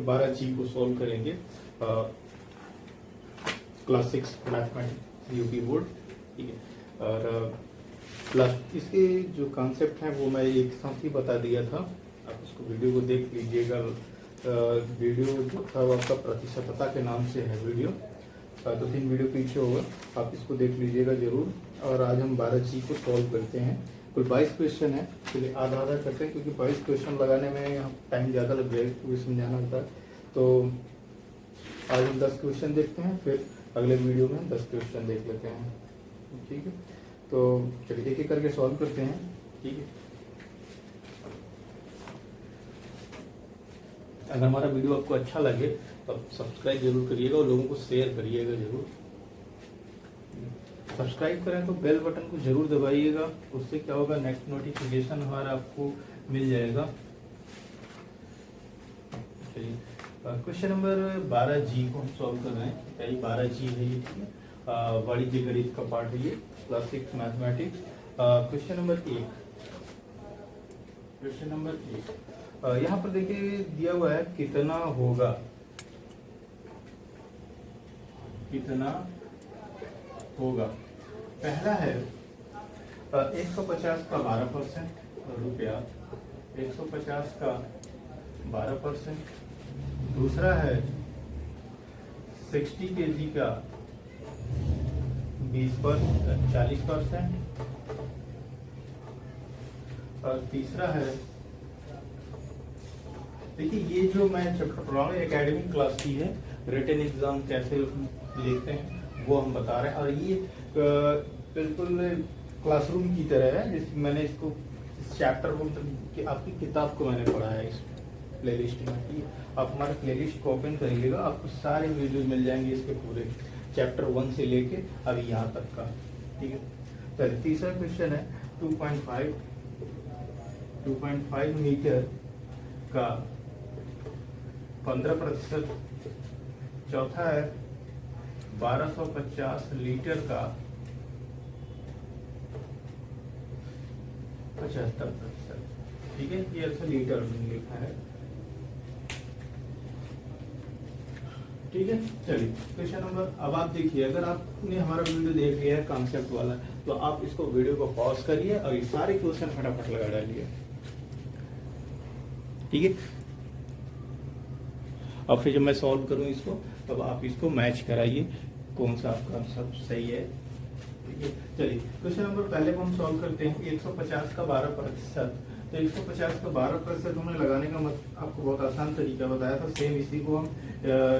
12G को solve करेंगे class 6 mathematics UP board. ठीक है, और प्लस इसके जो कॉन्सेप्ट हैं वो मैं एक साथ ही बता दिया था, आप उसको वीडियो को देख लीजिएगा। वीडियो जो था वो आपका प्रतिशतता के नाम से है वीडियो, 2-3 वीडियो पीछे होगा, आप इसको देख लीजिएगा जरूर। और आज हम 12G को सॉल्व करते हैं। कुल 22 क्वेश्चन है, चलिए आधा आधा करते हैं क्योंकि 22 क्वेश्चन लगाने में टाइम ज़्यादा लग जाएगा क्योंकि समझाना होता है। तो आज हम 10 क्वेश्चन देखते हैं, फिर अगले वीडियो में 10 क्वेश्चन देख लेते हैं। ठीक है, तो चलिए एक एक करके सॉल्व करते हैं। ठीक है, अगर हमारा वीडियो आपको अच्छा लगे तो आप सब्सक्राइब जरूर करिएगा और लोगों को शेयर करिएगा जरूर। सब्सक्राइब करें तो बेल बटन को जरूर दबाइएगा, उससे क्या होगा नेक्स्ट नोटिफिकेशन हमारा आपको मिल जाएगा। चलिए क्वेश्चन नंबर 12G को हम सॉल्व कर रहे हैं। क्या ये 12G है ये? ठीक है, वाणिज्य गणित का पार्ट है ये, class 6 mathematics. Question number 1, question number 1 यहाँ पर देखिए दिया हुआ है कितना होगा, कितना होगा। पहला है 150 का 12% रुपया, 150 का 12%। दूसरा है 60 kg का 40%। और तीसरा है, देखिए ये जो मैं चैप्टर पढ़ा रहा हूँ एकेडमिक क्लास की है, रिटन एग्जाम कैसे लिखते हैं वो हम बता रहे हैं। और ये बिल्कुल क्लासरूम की तरह है, जैसे मैंने इसको चैप्टर कि आपकी किताब को मैंने पढ़ा है इस प्लेलिस्ट में। ठीक है, आप हमारे प्लेलिस्ट को ओपन करिएगा, आपको सारे वीडियो मिल जाएंगे इसके पूरे चैप्टर 1 से लेके अभी यहाँ तक का। ठीक है, चलिए तीसरा क्वेश्चन है 2.5 मीटर का 15%। चौथा है 1250 लीटर का 75%। ठीक है, ये अच्छा लीटर में लिखा है। ठीक है, चलिए क्वेश्चन नंबर, अब आप देखिए अगर आपने हमारा वीडियो देख लिया है कॉन्सेप्ट वाला तो आप इसको वीडियो को पॉज करिए और ये सारे क्वेश्चन फटाफट लगा डालिए। ठीक है, और फिर जब मैं सॉल्व करूं इसको तब आप इसको मैच कराइए कौन सा आपका सब सही है। ठीक है, चलिए क्वेश्चन नंबर पहले को हम सॉल्व करते हैं। 150 का 12%, तो 150 का 12% हमने लगाने का आपको बहुत आसान तरीका बताया था। सेम इसी को हम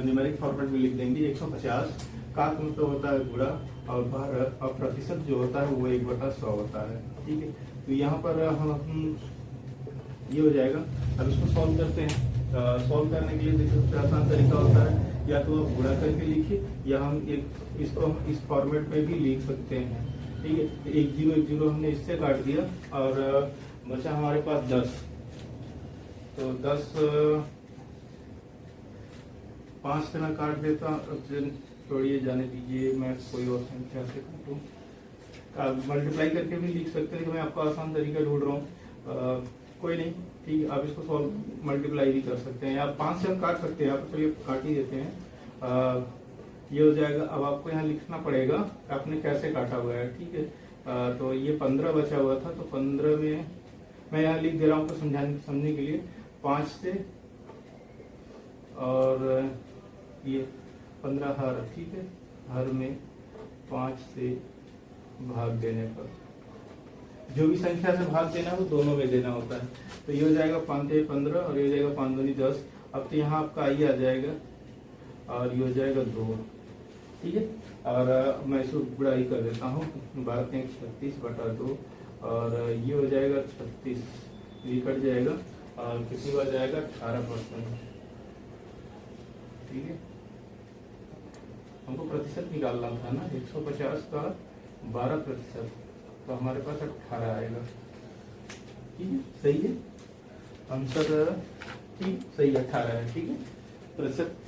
न्यूमेरिक फॉर्मेट में लिख देंगे। 150 का मतलब होता है गुणा और 12 और प्रतिशत जो होता है वो 1/100 होता है। ठीक है, तो यहाँ पर हम ये हो जाएगा। अब इसको सॉल्व करते हैं। सॉल्व करने के लिए देखिए सबसे आसान तरीका होता है या तो आप गुणा करके लिखिए या हम इसको हम इस फॉर्मेट में भी लिख सकते हैं। ठीक है, 1 0 हमने इससे काट दिया और बचा हमारे पास 10। तो 10 5 से मैं काट देता, छोड़िए जाने दीजिए, मैं कोई और संख्या से काटूं। आप मल्टीप्लाई करके भी लिख सकते हैं, मैं आपको आसान तरीका ढूंढ रहा हूँ। कोई नहीं, ठीक है, आप इसको सॉल्व मल्टीप्लाई भी कर सकते हैं या 5 से हम काट सकते हैं। आप चलिए काट ही देते हैं। ये हो जाएगा। अब आपको यहाँ लिखना पड़ेगा आपने कैसे काटा हुआ है। ठीक है, तो ये 15 बचा हुआ था, तो 15 में मैं यहाँ लिख दे रहा हूँ आपको समझने के लिए। 5 से और ये 15 हर, ठीक है, हर में 5 से भाग देने पर जो भी संख्या से भाग देना है वो दोनों में देना होता है। तो ये हो जाएगा 5 से 15 और ये हो जाएगा 5 दूनी 10। अब तो यहाँ आपका आई आ जाएगा और ये हो जाएगा 2। ठीक है, और मैं इसको गुणा कर देता हूँ। 12 36/2 और ये हो जाएगा 36, ये कट जाएगा और किसी को आ जाएगा 18%। ठीक है, हमको प्रतिशत निकालना था ना, 150 का 12%, तो हमारे पास 18 आएगा। ठीक है, सही है आंसर। ठीक, सही 18 है। ठीक है,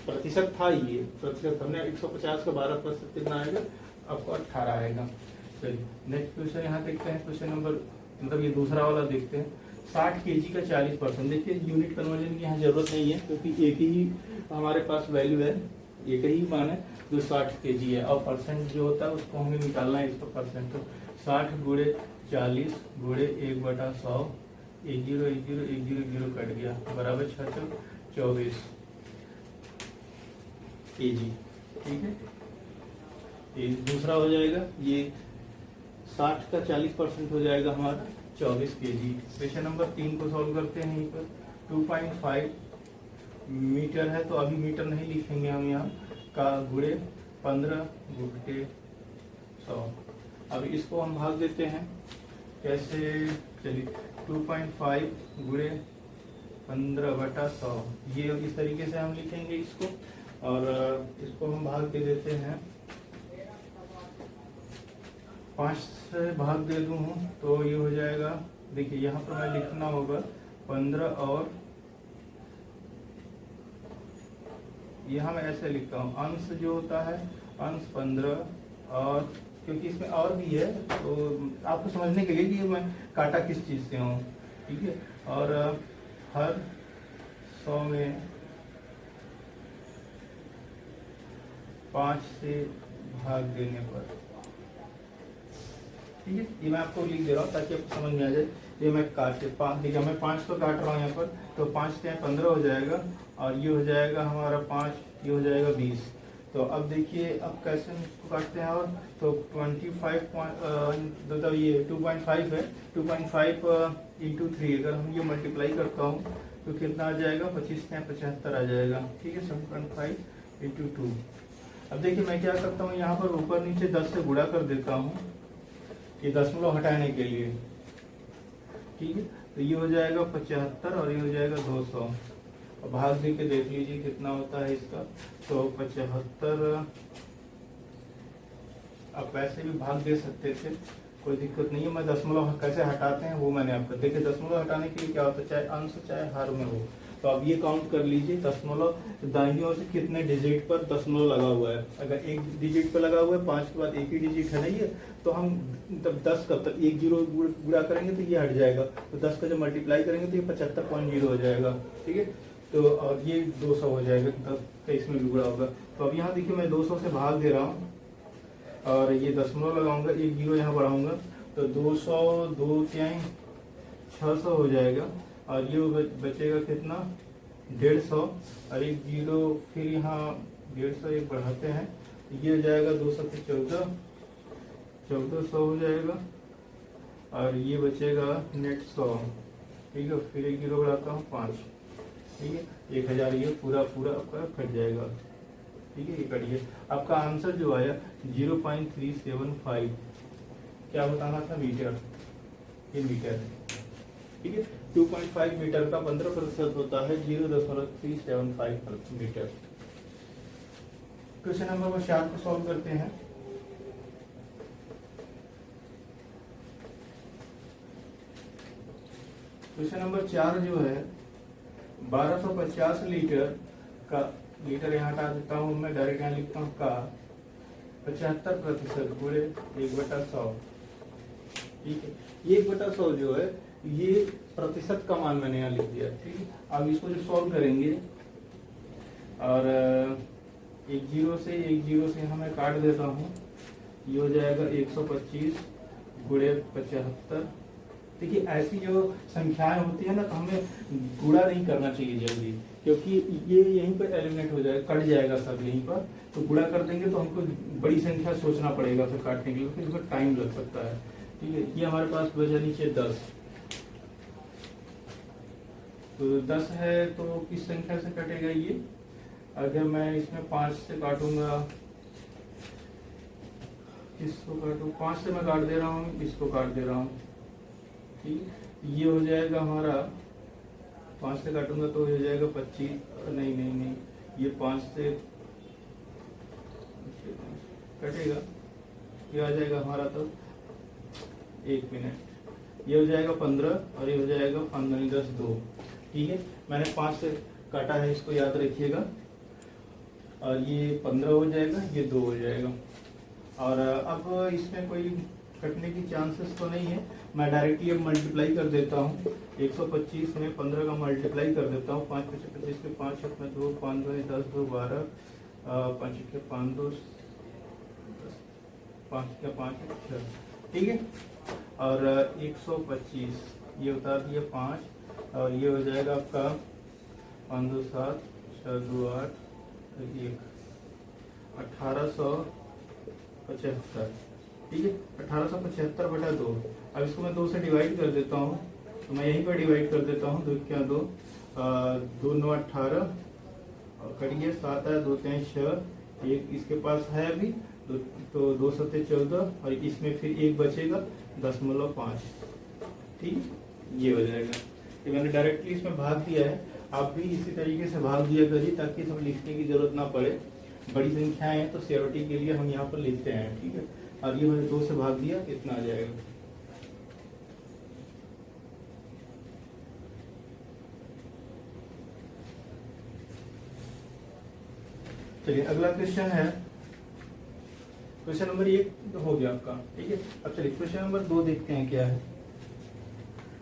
प्रतिशत था ये, प्रतिशत हमने 150 का 12% कितना आएगा, आपको 18 आएगा। चलिए नेक्स्ट क्वेश्चन यहाँ देखते हैं। क्वेश्चन नंबर, मतलब ये दूसरा वाला देखते हैं। 60 केजी का 40%। देखिए यूनिट कन्वर्जन की यहाँ जरूरत नहीं है, क्योंकि एक ही हमारे पास वैल्यू है, एक ही मान है जो 60 केजी है, और परसेंट जो होता है उसको हमें निकालना है इसको परसेंट। तो 60 गुणे 40 गुणे 1/100, 10 कट गया, बराबर 24 केजी। ठीक है, ये दूसरा हो जाएगा, ये 60 का 40% हो जाएगा हमारा 24 केजी। क्वेश्चन नंबर 3 को सॉल्व करते हैं। यहीं पर 2.5 मीटर है, तो अभी मीटर नहीं लिखेंगे हम यहाँ, का गुणे 15 गुणे 100। अब इसको हम भाग देते हैं, कैसे, चलिए 2.5 गुणे 15/100, ये इस तरीके से हम लिखेंगे इसको, और इसको हम भाग दे देते हैं, 5 से भाग दे दूँ तो ये हो जाएगा। देखिए यहाँ पर मैं लिखना होगा 15, और यहाँ मैं ऐसे लिखता हूँ, अंश जो होता है अंश 15, और क्योंकि इसमें और भी है तो आपको समझने के लिए कि मैं काटा किस चीज़ से हूँ। ठीक है, और हर 100 में 5 से भाग देने पर, ठीक है, ये मैं आपको लिख दे रहा हूँ ताकि आपको समझ में आ जाए। ये मैं काटे 5, देखिए मैं 5 तो काट रहा हूँ यहाँ पर, तो 5 से 15 हो जाएगा, और ये हो जाएगा हमारा 5, ये हो जाएगा 20। तो अब देखिए अब कैसे हम इसको काटते हैं, और तो 25 मतलब ये 2.5 है, 2.5 इंटू 3 अगर हम ये मल्टीप्लाई करता हूँ तो कितना आ जाएगा, 25 से 75 आ जाएगा। ठीक है, 7.5 इंटू 2। अब देखिए मैं क्या करता हूँ, यहाँ पर ऊपर नीचे 10 से गुणा कर देता हूँ, ये दशमलव हटाने के लिए। ठीक है, तो ये हो जाएगा 75, और ये हो जाएगा 200। और भाग दे के देख लीजिए कितना होता है इसका, तो 75। आप वैसे भी भाग दे सकते थे, कोई दिक्कत नहीं है, मैं दशमलव कैसे हटाते हैं वो मैंने आपको, देखिए दशमलव हटाने के लिए क्या होता है, चाहे अंश चाहे हर में हो, तो आप ये काउंट कर लीजिए, दशमलव दाहिनी ओर से कितने डिजिट पर दशमलव लगा हुआ है। अगर एक डिजिट पर लगा हुआ है, 5 के बाद एक ही डिजिट है ना ये, तो हम तब 10 कब तक 1 0 गुणा करेंगे तो ये हट जाएगा, तो 10 का जब मल्टीप्लाई करेंगे तो ये 75.0 हो जाएगा। ठीक है, तो और ये 200 हो जाएगा, 10 का इसमें भी गुणा होगा। तो अब यहाँ देखिए मैं 200 से भाग दे रहा हूँ, और ये दशमलव लगाऊंगा, 1 0 यहाँ बढ़ाऊंगा, तो 200 2 3 600 हो जाएगा, और ये बचेगा कितना, 150, और 1 0 फिर यहाँ 150 एक बढ़ाते हैं, ये हो जाएगा 200 से 1400 हो जाएगा, और ये बचेगा नेट 100। ठीक है, फिर 1 0 बढ़ाता हूँ 5। ठीक है, 1000 ये पूरा आपका कट जाएगा। ठीक है, ये कट गया। आपका आंसर जो आया 0.375, क्या बताना था, मीटर, ये मीटर है। ठीक है, 2.5 मीटर का 15% होता है 0.375 मीटर। क्वेश्चन नंबर 4 को सॉल्व करते हैं। क्वेश्चन नंबर 4 जो है 1250 लीटर का, लीटर यहाँ हटा देता हूँ मैं, डायरेक्ट यहाँ लिखता हूँ का 75% गुणे 1/100। ठीक है, 1/100 जो है ये प्रतिशत का मान मैंने यहाँ लिख दिया। ठीक है, अब इसको जो सॉल्व करेंगे, और 1 0 से हमें काट देता हूँ, ये हो जाएगा 125 गुणे 75। देखिए ऐसी जो संख्याएं होती है ना, तो हमें गुणा नहीं करना चाहिए जल्दी, क्योंकि ये यहीं पर एलिमिनेट हो जाएगा, कट जाएगा सब यहीं पर। तो गुणा कर देंगे तो हमको बड़ी संख्या सोचना पड़ेगा फिर काटने के लिए, फिर इसमें टाइम लग सकता है। ठीक है, ये हमारे पास बचा नीचे 10, तो 10 है तो किस संख्या से कटेगा ये, अगर मैं इसमें 5 से काटूंगा, इसको काटू 5 से मैं काट दे रहा हूँ, इसको काट दे रहा हूँ। ठीक, ये हो जाएगा हमारा, 5 से काटूंगा तो हो जाएगा 25, नहीं, ये 5 से कटेगा, ये आ जाएगा हमारा, तो 1 मिनट, ये हो जाएगा 15, और ये हो जाएगा 15 10 2। ठीक है, मैंने 5 से काटा है, इसको याद रखिएगा, और ये 15 हो जाएगा, ये 2 हो जाएगा। और अब इसमें कोई कटने की चांसेस तो नहीं है। मैं डायरेक्टली अब मल्टीप्लाई कर देता हूँ। 125 में 15 का मल्टीप्लाई कर देता हूँ। 5 5 25 के 5 1 में 2 5 2 10 2 12 5 के 5 2 5 के 5 6, ठीक है। और 125 ये उतार दिया 5 और ये हो जाएगा आपका 5 2 7 6 2 8 1 1875, ठीक है। 1875/2। अब इसको मैं 2 से डिवाइड कर देता हूँ, तो मैं यहीं पर डिवाइड कर देता हूँ। 2 क्या 2 2 9 18 और करिए 7 है 2 3 6 एक इसके पास है अभी तो 2 7 14 और इसमें फिर एक बचेगा 10.5, ठीक, ये हो जाएगा। ये मैंने डायरेक्टली इसमें भाग दिया है। आप भी इसी तरीके से भाग दिया करिए ताकि हमें लिखने की जरूरत ना पड़े। बड़ी संख्याएं हैं तो सिक्योरिटी के लिए हम यहाँ पर लिखते हैं, ठीक है। और ये मैंने 2 से भाग दिया, इतना आ जाएगा। चलिए अगला क्वेश्चन है, क्वेश्चन नंबर 1 हो गया आपका, ठीक है। अब चलिए क्वेश्चन नंबर 2 देखते हैं क्या है।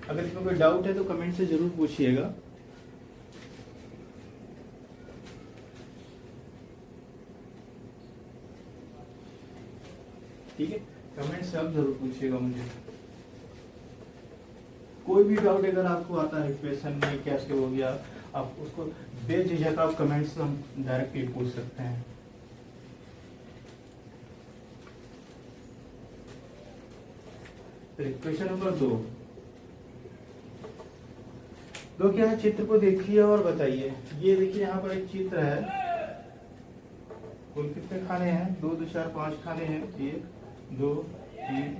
अगर इसमें कोई डाउट है तो कमेंट से जरूर पूछिएगा। ठीक है, कमेंट से आप जरूर पूछिएगा मुझे। कोई भी डाउट अगर आपको आता है क्वेश्चन में कैसे हो गया, आप उसको बेझिझक आप कमेंट से हम डायरेक्टली पूछ सकते हैं। क्वेश्चन नंबर 2 क्या है, चित्र को देखिए और बताइए। ये देखिए यहाँ पर एक चित्र है, कुल कितने खाने हैं, 2 2 4 5 खाने हैं, 1 2 3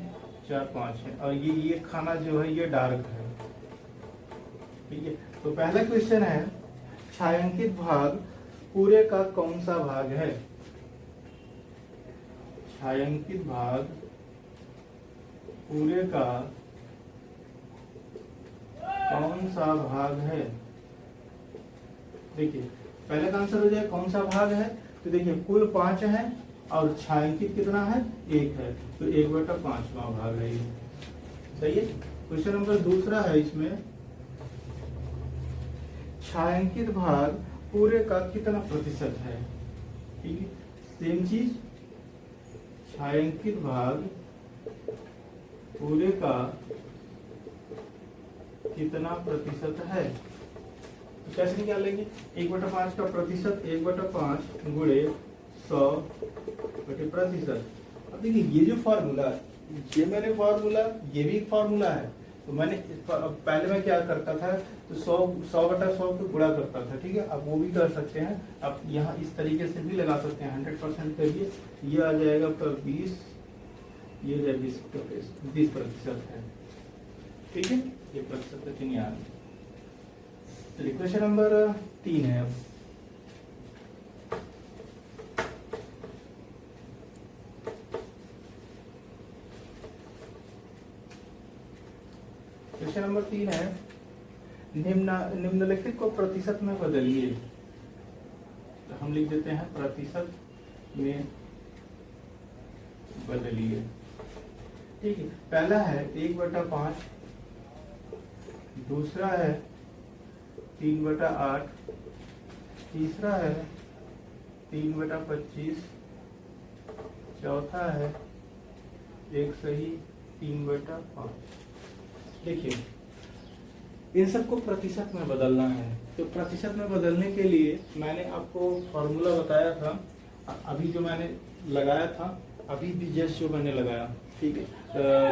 4 5 है। और ये खाना जो है ये डार्क है, ठीक है। तो पहला क्वेश्चन है, छायांकित भाग पूरे का कौन सा भाग है। छायांकित भाग पूरे का कौन सा भाग है। देखिए पहले का आंसर हो जाए कौन सा भाग है, तो देखिए कुल 5 है और छायांकित कितना है, 1 है, तो 1/5वां भाग है ये, सही है। क्वेश्चन नंबर 2 है, इसमें छायांकित भाग पूरे का कितना प्रतिशत है, ठीक है। सेम चीज, छायांकित भाग पूरे का कितना प्रतिशत है, तो कैसे निकालेंगे। 1/5 का प्रतिशत 1/5 गुणे 100 बटे प्रतिशत। अब देखिए ये जो फॉर्मूला, ये मैंने फॉर्मूला, ये भी एक फॉर्मूला है। तो मैंने पहले मैं क्या करता था, तो 100/100 को गुणा करता था, ठीक है। अब वो भी कर सकते हैं, अब यहाँ इस तरीके से भी लगा सकते हैं। 100% करिए, ये आ जाएगा आपका 20, ये 20% है, ठीक है। ये प्रतिशत का चिन्ह याद। चलिए क्वेश्चन नंबर 3 है। अब क्वेश्चन नंबर 3 है, निम्नलिखित को प्रतिशत में बदलिए। तो हम लिख देते हैं प्रतिशत में बदलिए, ठीक है। पहला है 1/5, दूसरा है 3/8, तीसरा है 3/25, चौथा है एक सही 3/5। देखिए इन सबको प्रतिशत में बदलना है, तो प्रतिशत में बदलने के लिए मैंने आपको फॉर्मूला बताया था, अभी जो मैंने लगाया था, अभी भी जस्ट जो मैंने लगाया, ठीक है।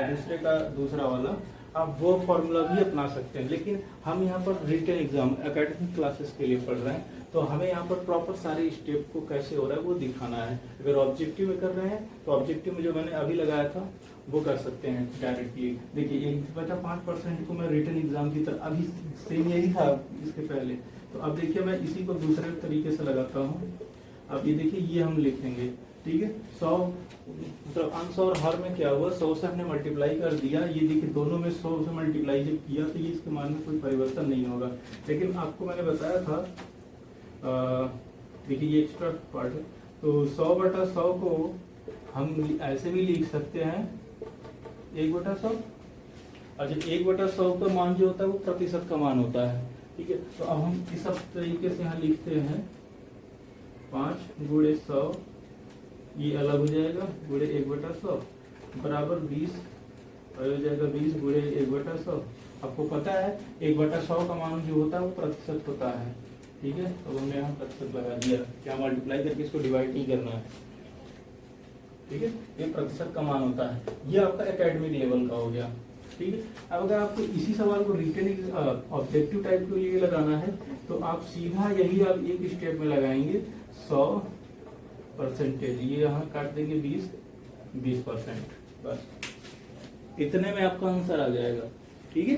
दूसरे का दूसरा वाला आप वो फॉर्मूला भी अपना सकते हैं, लेकिन हम यहाँ पर रिटन एग्जाम एकेडमिक क्लासेस के लिए पढ़ रहे हैं, तो हमें यहाँ पर प्रॉपर सारे स्टेप को कैसे हो रहा है वो दिखाना है। अगर ऑब्जेक्टिव में कर रहे हैं तो ऑब्जेक्टिव में जो मैंने अभी लगाया था वो कर सकते हैं डायरेक्टली। देखिए 1/5% को मैं रिटन एग्जाम की तरह, अभी सेम यही था इसके पहले, तो अब देखिए मैं इसी को दूसरे तरीके से लगाता हूँ। अब ये देखिए ये हम लिखेंगे, ठीक है। 100 मतलब अंश और हर में क्या हुआ, 100 से हमने मल्टीप्लाई कर दिया। ये देखिए दोनों में 100 से मल्टीप्लाई जब किया तो ये इसके मान में कोई परिवर्तन नहीं होगा। लेकिन आपको मैंने बताया था, देखिए ये एक्स्ट्रा पार्ट है, तो 100/100 को हम ऐसे भी लिख सकते हैं 1/100। और जो 1/100 का मान जो होता है वो प्रतिशत का मान होता है, ठीक है। तो अब हम इस सब तरीके से यहाँ लिखते हैं 5 गुणे 100, ये अलग हो जाएगा, गुणे 1/100 बराबर 20, और हो जाएगा 20 गुणे 1/100। आपको पता है 1/100 का मान जो होता है वो प्रतिशत होता है, ठीक है। तो हमने यहाँ प्रतिशत लगा दिया, क्या मल्टीप्लाई करके इसको डिवाइड नहीं करना है, ठीक है। ये प्रतिशत का मान होता है, ये आपका एकेडमिक लेवल का हो गया, ठीक है। अब अगर आपको इसी सवाल को रिटन ऑब्जेक्टिव टाइप के लिए लगाना है तो आप सीधा यही आप एक स्टेप में लगाएंगे 100%, ये यहाँ काट देंगे 20%, बस इतने में आपका आंसर आ जाएगा, ठीक है।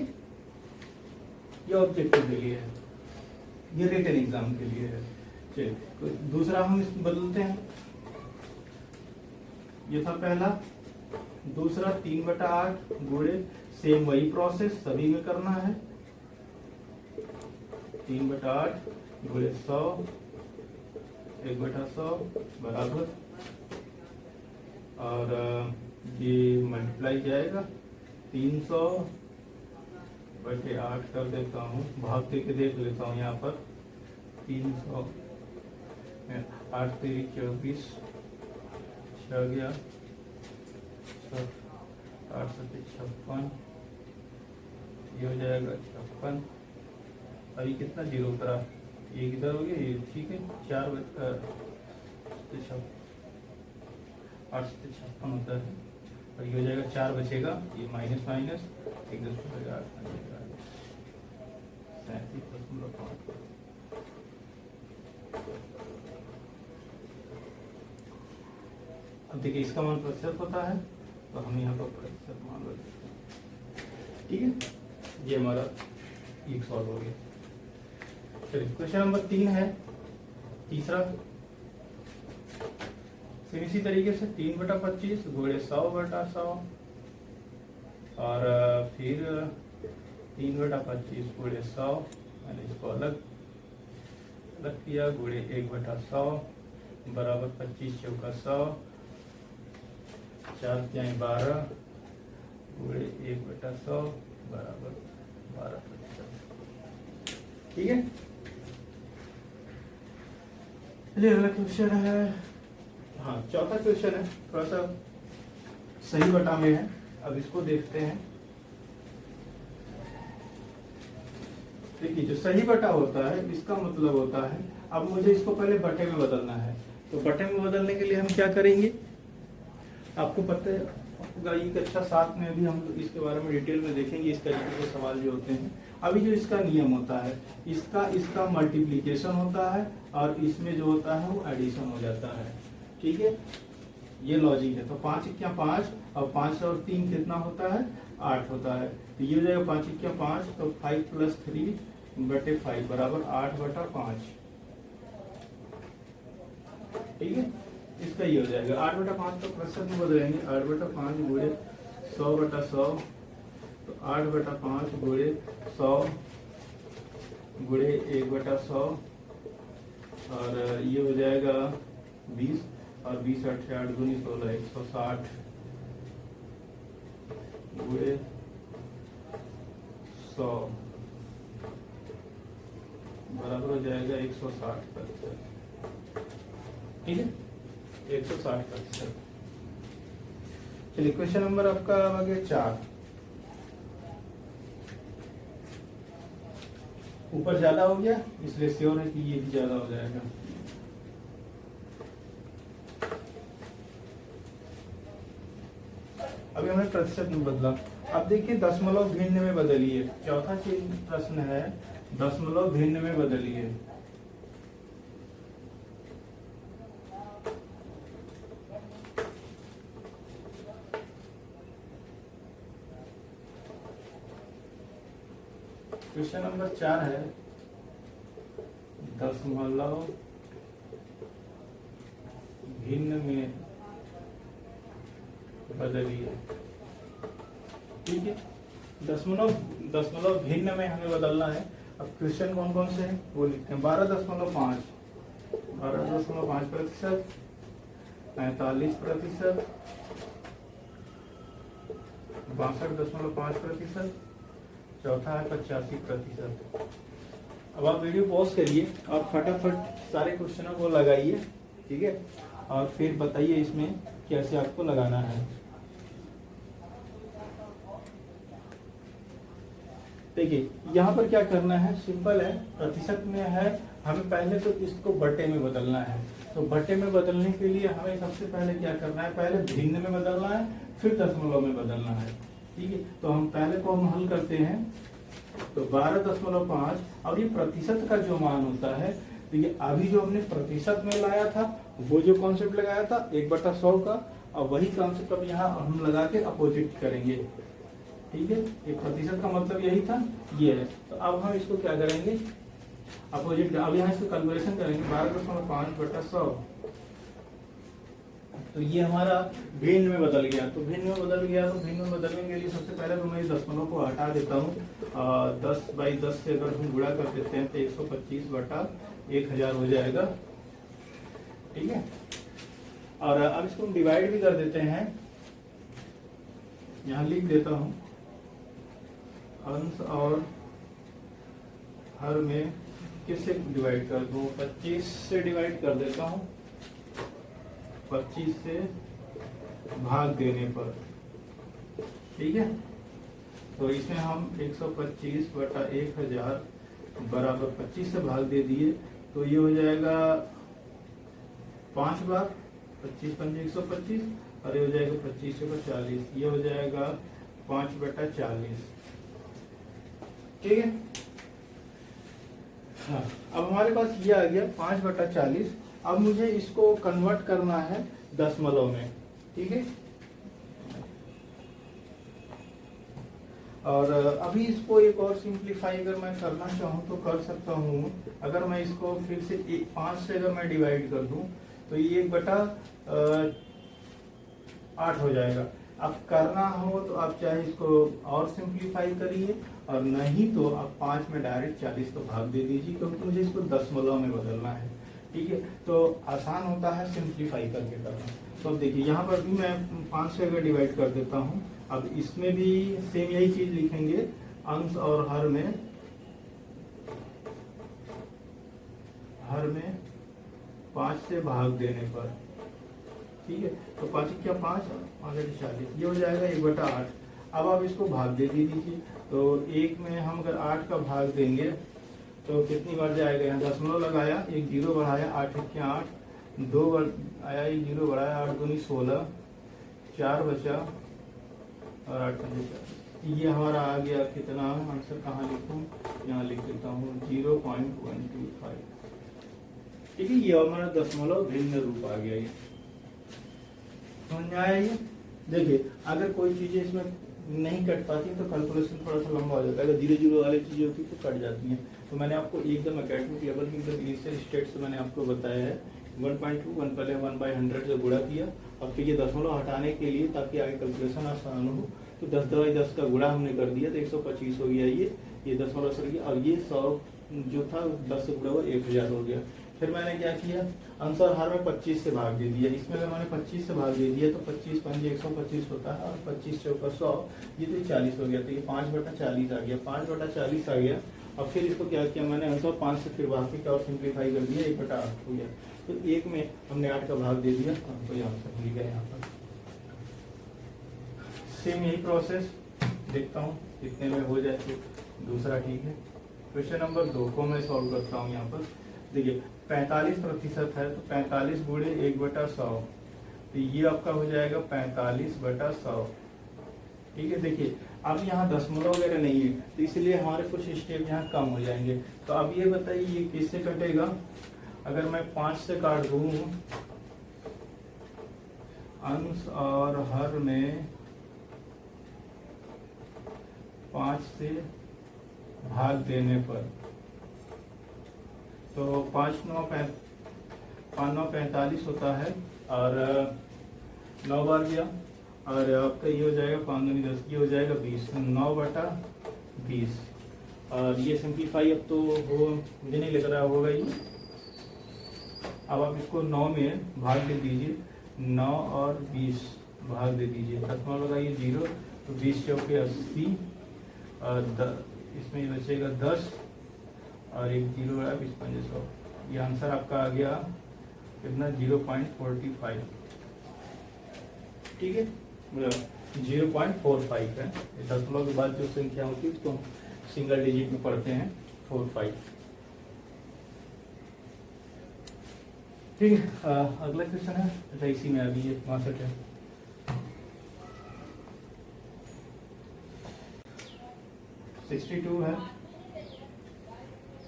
ये ऑब्जेक्टिव के लिए है, ये रिटन एग्जाम के लिए है। चलिए दूसरा हम इसमें बदलते हैं, ये था पहला। दूसरा 3/8 गुणे, सेम वही प्रोसेस सभी में करना है, 3/8 गुणे 100 1/100 बराबर, और ये मल्टीप्लाई जाएगा 300/8 कर देता हूँ, भाग के देख लेता हूँ यहाँ पर 300, 8 3 24, 6 गया 8 7 56, ये हो जाएगा 56। अभी कितना जीरो उतरा, ये किधर हो गया, ये ठीक है 4 8 से 56 होता है, और ये हो जाएगा 4 बचेगा, ये माइनस माइनस 37.5। अब देखिए इसका मान प्रतिशत होता है तो हम यहाँ पर प्रतिशत मान लेते हैं, ठीक है। ये हमारा एक सॉल्व हो गया। चलिए क्वेश्चन नंबर 3 है, तीसरा। फिर इसी तरीके से 3/25 गुणे 100/100, और फिर 3/25 गुणे 100, मैंने इसको अलग किया, गुणे 1/100 बराबर 25 चौका 100, 4 तिहाई 12 गुणे 1/100 बराबर 12%, ठीक है। चलिए अगला क्वेश्चन है, हाँ चौथा क्वेश्चन है, थोड़ा सा सही बटा में है। अब इसको देखते हैं। देखिए जो सही बटा होता है इसका मतलब होता है, अब मुझे इसको पहले बटे में बदलना है, तो बटे में बदलने के लिए हम क्या करेंगे, आपको पता है होगा, ये कक्षा 7 में भी हम इसके बारे में डिटेल में देखेंगे, इस तरीके के सवाल जो होते हैं। अभी जो इसका नियम होता है, इसका मल्टीप्लीकेशन होता है, और इसमें जो होता है वो एडिशन हो जाता है, ठीक है। ये लॉजिक है। तो 5 × 5, और 5 और 3 कितना होता है, 8 होता है। तो ये हो जाएगा 5 × 5, तो 5 + 3/5 बराबर 8/5, ठीक है। इसका ये हो जाएगा 8/5 तो प्रतिशत में बदलेंगे, 8/5 गुणे 100/100, तो 8/5 गुणे 100 गुणे 1/100, और ये हो जाएगा 20, और 20 8 8 दूनी 16, 160 गुणे 100 बराबर हो जाएगा 160%, ठीक है, 160%। चलिए क्वेश्चन नंबर आपका आ गया 4। ऊपर ज्यादा हो गया इसलिए श्योर है कि ये भी ज्यादा हो जाएगा। अभी हमने प्रतिशत में बदला। अब देखिए दशमलव भिन्न में बदलिए। चौथा प्रश्न है दशमलव भिन्न में बदलिए। क्वेश्चन नंबर 4 है दशमलव भिन्न में बदलिए, ठीक है। दशमलव भिन्न में हमें बदलना है। अब क्वेश्चन कौन कौन से हैं वो लिखते हैं। 12.5 45%, 62.5%, चौथा है 85%। अब आप वीडियो पॉज करिए और फटाफट सारे क्वेश्चनों को लगाइए, ठीक है, और फिर बताइए इसमें कैसे आपको लगाना है। देखिए यहाँ पर क्या करना है, सिंपल है, प्रतिशत में है, हमें पहले तो इसको बटे में बदलना है। तो बटे में बदलने के लिए हमें सबसे पहले क्या करना है, पहले भिन्न में बदलना है, फिर दशमलव में बदलना है, ठीक है। तो हम पहले को हम हल करते हैं, तो 12.5, और ये प्रतिशत का जो मान होता है, तो ये अभी जो हमने प्रतिशत में लाया था वो जो कॉन्सेप्ट लगाया था 1/100 का, और वही कॉन्सेप्ट अब यहाँ हम लगा के अपोजिट करेंगे, ठीक है। ये प्रतिशत का मतलब यही था, ये है। तो अब हम इसको क्या करेंगे, अपोजिट। अब यहाँ इसको कैलकुलेशन करेंगे, 12.5/100, तो ये हमारा भिन्न में बदल गया। तो भिन्न में बदल गया, तो भिन्न में बदलने के लिए सबसे पहले तो मैं इस दशमलव को हटा देता हूँ। 10/10 से अगर हम गुणा कर देते हैं तो 125/1000 हो जाएगा, ठीक है। और अब इसको हम डिवाइड भी कर देते हैं, यहाँ लिख देता हूँ, अंश और हर में किससे डिवाइड कर दूं, 25 से डिवाइड कर देता हूँ, 25 से भाग देने पर, ठीक है। तो इसमें हम 125/1000 बराबर 25 से भाग दे दिए, तो ये हो जाएगा 5 बार, 25 पंजे 125, और ये हो जाएगा 25 चौका 40, ये हो जाएगा 5/40, ठीक है। हाँ, अब हमारे पास ये आ गया 5/40। अब मुझे इसको कन्वर्ट करना है दशमलव में, ठीक है। और अभी इसको एक और सिंप्लीफाई अगर मैं करना चाहूँ तो कर सकता हूँ। अगर मैं इसको फिर से 5 से अगर मैं डिवाइड कर दूं तो ये 1/8 हो जाएगा। अब करना हो तो आप चाहे इसको और सिंप्लीफाई करिए, और नहीं तो आप 5 में डायरेक्ट 40 को भाग दे दीजिए, क्योंकि मुझे इसको दशमलव में बदलना है, ठीक है। तो आसान होता है सिंप्लीफाई करके करना। तो अब देखिए यहाँ पर भी मैं 5 से अगर डिवाइड कर देता हूँ, अब इसमें भी सेम यही चीज लिखेंगे, अंश और हर में 5 से भाग देने पर, ठीक है। तो 5 क्या 5 40, ये हो जाएगा 1/8। अब आप इसको भाग दे दीजिए, तो 1 में हम अगर 8 का भाग देंगे तो कितनी बार जाएगा, यहाँ दशमलव लगाया, एक 0 बढ़ाया, 8 1 8, 2 बार आया, एक 0 बढ़ाया, 8 दूनी 16, 4 बचा और 8 5 ये हमारा आ गया कितना, आंसर कहाँ लिखूं, यहाँ लिख देता हूँ 0.125, ठीक है। ये हमारा दशमलव भिन्न रूप आ गया। ये समझ में आया। ये देखिए, अगर कोई चीजें इसमें नहीं कट पाती तो कैलकुलेशन थोड़ा सा लंबा हो जाता है, अगर 0 वाली चीजें होती तो कट जाती हैं। तो मैंने आपको एकदम एकेडमिक लेवल की एकदम इनिशियल स्टेट से मैंने आपको बताया है 1.21 पहले 1/100 से गुणा किया, और फिर ये दशमलव हटाने के लिए ताकि आगे कैलकुलेशन आसान हो तो 10/10 का गुणा हमने कर दिया, तो 125 हो गया, ये दशमलव सर गया, और ये 100 जो था 10 से गुणा हुआ 1000 हो गया। फिर मैंने क्या किया, आंसर हर में 25 से भाग दे दिया। इसमें अगर मैंने 25 से भाग दे दिया तो 25 पंजे 125 होता है, और 25 चौका 100, ये तो 40 हो गया, तो ये 5/40 आ गया, 5/40 आ गया। और फिर इसको क्या किया मैंने, आंसर 5 से फिर बाकी का और सिंप्लीफाई कर दिया, 1/8 हो गया। तो 1 में हमने 8 का भाग दे दिया, तो ये आंसर मिल गया यहाँ पर। सेम यही प्रोसेस देखता हूँ कितने में हो जाए, तो दूसरा ठीक है। क्वेश्चन नंबर 2 को मैं सॉल्व करता हूँ। यहाँ पर देखिए 45% है, तो 45 गुणे 1/100, तो ये आपका हो जाएगा 45/100, ठीक है। देखिए अब यहाँ दशमलव वगैरह नहीं है, तो इसलिए हमारे कुछ स्टेप यहाँ कम हो जाएंगे। तो अब ये बताइए ये किससे कटेगा, अगर मैं 5 से काट दूं, अंश और हर में 5 से भाग देने पर, तो 5 9 45 होता है, और 9 बार गया, और आपका ये हो जाएगा 5 दूनी 10, ये हो जाएगा 20, 9/20। और ये सिंप्लीफाई अब तो हो मुझे नहीं लग रहा होगा ये। अब आप इसको 9 में भाग दे दीजिए, 9 और 20 भाग दे दीजिए, दशमलव लगाइए 0, तो 20 चौके 80 और इसमें बचेगा 10 और एक जीरो है 20 पंजे 100। ये आंसर आपका आ गया कितना 0.45। ठीक है 0.45 है। दशमलव के बाद जो संख्या होती है तो सिंगल डिजिट में पढ़ते हैं 45। ठीक है अगला क्वेश्चन है, अच्छा इसी में अभी ये 62 है। है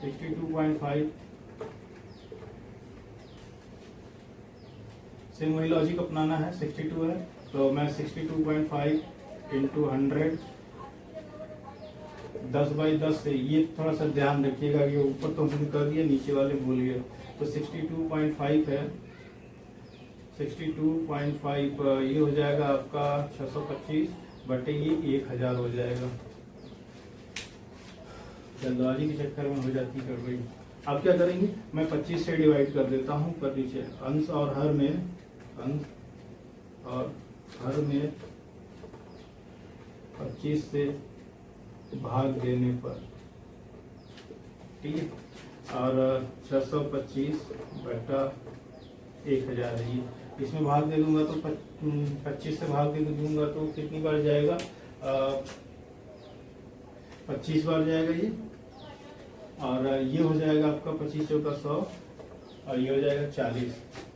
62.5। सेम वही लॉजिक अपनाना है। 62 है तो मैं 62.5 इंटू 100 10/10 से, ये थोड़ा सा ध्यान रखिएगा कि ऊपर तो हमने कर दिया नीचे वाले भूल गए। तो 62.5 है, 62.5 ये हो जाएगा आपका 625 बटे ये 1000 हो जाएगा। जल्दबाजी के चक्कर में हो जाती है गड़बड़ी। अब क्या करेंगे, मैं 25 से डिवाइड कर देता हूँ कर लीजिए। अंश और हर में 25 से भाग देने पर, ठीक है, और 625 बटा 1000 है ये। इसमें भाग दे दूंगा तो 25 से भाग दे दूंगा तो कितनी बार जाएगा, 25 बार जाएगा ये। और ये हो जाएगा आपका 25 चौका 100 और ये हो जाएगा 40।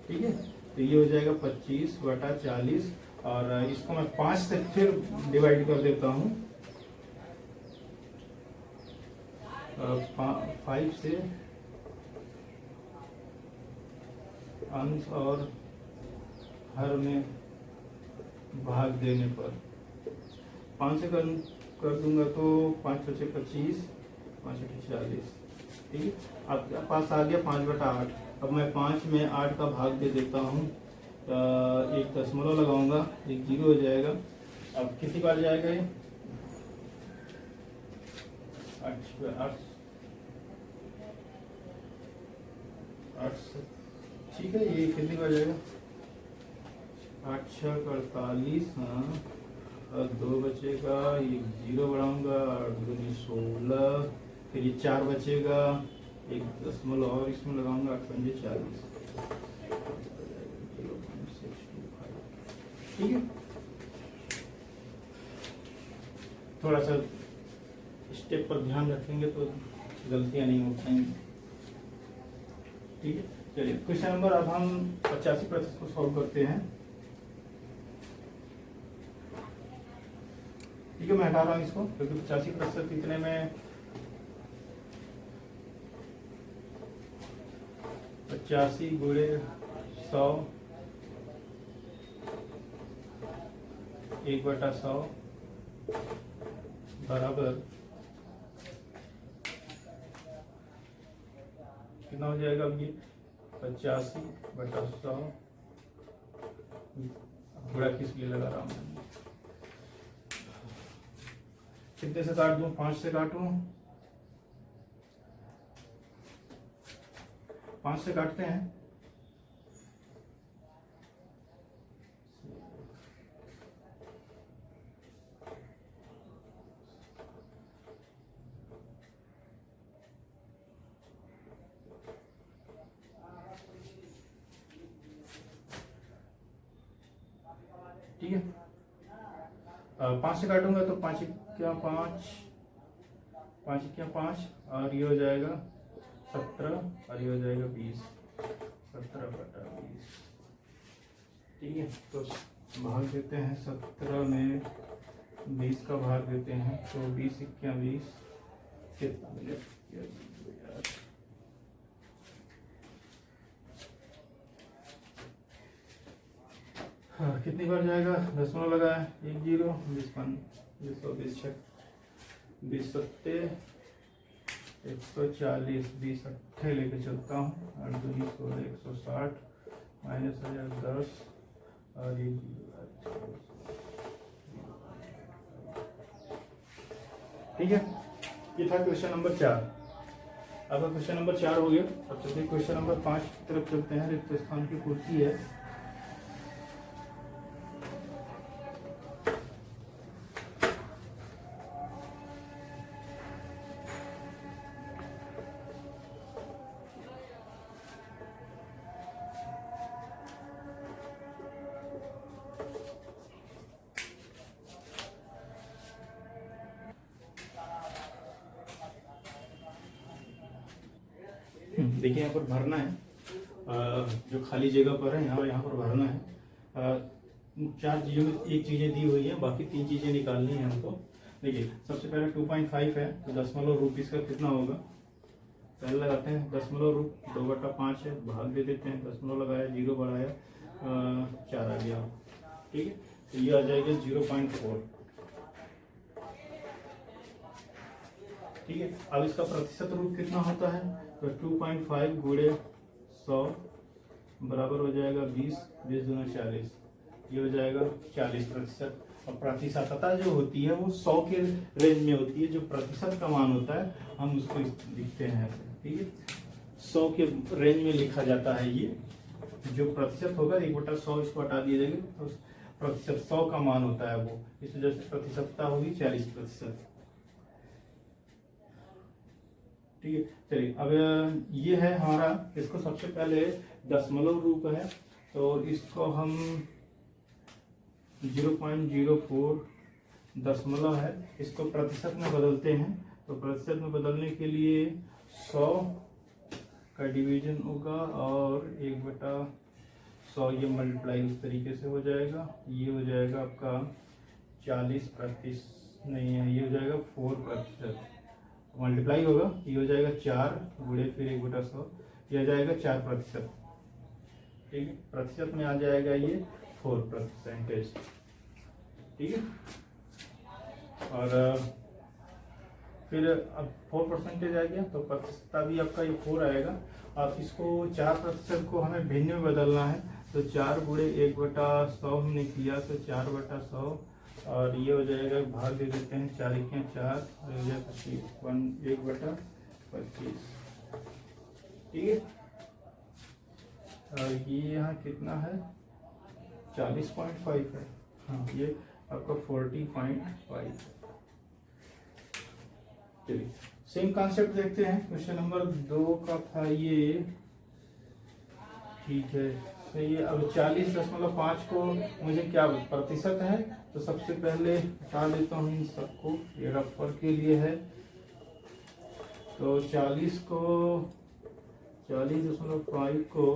ठीक है तो ये हो जाएगा 25 बटा 40 और इसको मैं 5 से फिर डिवाइड कर देता हूँ। 5 से अंश और हर में भाग देने पर 5 से कर दूंगा तो 5 × 5 = 25, 5 × 8 = 40। ठीक है आपके पास आ गया 5/8। अब मैं 5 में 8 का भाग दे देता हूँ, एक दशमलव लगाऊंगा, एक जीरो हो जाएगा। अब कितनी बार जाएगा ये 8 ठीक है, ये कितनी बार जाएगा 8 × 6 = 48। हाँ और 2 बचेगा, ये जीरो बढ़ाऊंगा और 2 × 16, फिर ये 4 बचेगा, एक दशमलव और इसमें लगाऊंगा, 8 × 5 = 40। ठीक है थोड़ा सा स्टेप पर ध्यान रखेंगे तो गलतियां नहीं हो पाएंगी। ठीक है चलिए क्वेश्चन नंबर अब हम 85% को सॉल्व करते हैं। ठीक है मैं हटा रहा हूँ इसको क्योंकि 85% इतने में 85 × 100 1/100 बराबर कितना हो जाएगा। अब ये 85/100 बुरा किस लिए लगा रहा हूँ, कितने से काट दूं, 5 से काटूं, 5 से काटते हैं। ठीक है 5 से काटूंगा तो 5 क्या 5 और ये हो जाएगा 17 और ये हो जाएगा 20, 17/20। ठीक है तो भाग देते हैं 17 में 20 का भाग देते हैं तो 20 × 20 कितना मिले हाँ कितनी बार जाएगा, दशमलव लगा है, 1 0 20 5 20 6 20 7 140 20 8 लेके चलता हूँ, 8 2 16 160 -1010 और ये ठीक है। ये था क्वेश्चन नंबर 4। अब क्वेश्चन नंबर 4 हो गया। अब चलते क्वेश्चन नंबर 5 की तरफ चलते हैं। रिक्त स्थान की पूर्ति है। देखिए यहाँ पर भरना है, जो खाली जगह पर है यहाँ पर भरना है। 4 चीज़ों में एक चीज़ें दी हुई है, बाकी 3 चीज़ें निकालनी है हमको। देखिए सबसे पहले 2.5 है तो दशमलव रूप इसका कितना होगा, पहले लगाते हैं दशमलव रूप, 2/5 है, भाग दे देते हैं, दशमलव लगाया, 0 बढ़ाया, 4 आ गया। ठीक है, तो ये आ जाएगा 0.4। ठीक है, अब इसका प्रतिशत रूप कितना होता है, तो 2.5 गुणे 100 बराबर हो जाएगा 20, 20 दूना 40, ये हो जाएगा 40%। और प्रतिशतता जो होती है वो 100 के रेंज में होती है, जो प्रतिशत का मान होता है हम उसको लिखते हैं ऐसे। ठीक है, 100 के रेंज में लिखा जाता है। ये जो प्रतिशत होगा 1/100 इसको हटा दिया जाएगा, तो प्रतिशत 100 का मान होता है वो, इस वजह से प्रतिशतता होगी 40%। ठीक है, चलिए अब ये है हमारा, इसको सबसे पहले दशमलव रूप है तो इसको हम 0.04 दशमलव है, इसको प्रतिशत में बदलते हैं। तो प्रतिशत में बदलने के लिए 100 का डिवीजन होगा और 1/100 ये मल्टीप्लाई उस तरीके से हो जाएगा, ये हो जाएगा आपका 40% नहीं है, ये हो जाएगा 4%, मल्टीप्लाई होगा, ये हो जाएगा 4 गुणे फिर 1/100, ये आ जाएगा 4%। ठीक है, प्रतिशत में आ जाएगा ये 4%। ठीक है, और फिर अब 4% आ गया तो प्रतिशतता भी आपका ये 4 आएगा। अब इसको 4% को हमें भिन्न में बदलना है, तो 4 गुणे 1/100 हमने किया तो 4/100, और ये हो जाएगा, भाग दे देते हैं, 4 1 4 और हो जाएगा 1/25। ठीक है, और ये यहाँ कितना है, 40.5 है, हाँ ये आपका 40.5। चलिए सेम कॉन्सेप्ट देखते हैं, क्वेश्चन नंबर 2 का था ये। ठीक है, तो ये अब 40.5 को मुझे क्या प्रतिशत है, तो सबसे पहले हटा देता हूँ इन सबको, ये रफर के लिए है। तो 40 को 40.5 को